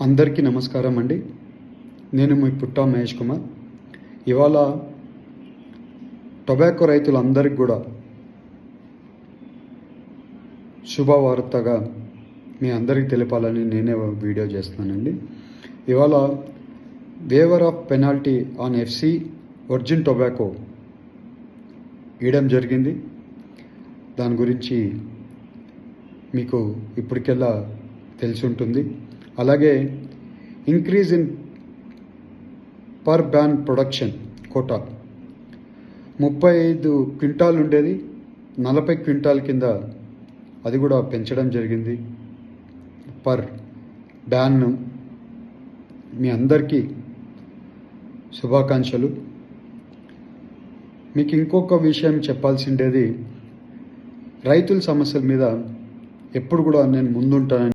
అందరికీ నమస్కారం అండి. నేను మీ పుట్టా మహేష్ కుమార్. ఇవాళ టొబాకో రైతులందరికీ కూడా శుభవార్తగా మీ అందరికీ తెలపాలని నేనే వీడియో చేస్తున్నానండి. ఇవాళ waiver of penalty on FC virgin tobacco ఇవ్వడం జరిగింది. దాని గురించి మీకు ఇప్పటికెల్లా తెలిసి ఉంటుంది. అలాగే increase in per barn production quota 35 quintal ఉండేది 40 క్వింటాల్ కింద అది కూడా పెంచడం జరిగింది. పర్ బ్యాన్ మీ అందరికీ శుభాకాంక్షలు. మీకు ఇంకొక విషయం చెప్పాల్సిండేది, రైతుల సమస్యల మీద ఎప్పుడు కూడా నేను ముందుంటానని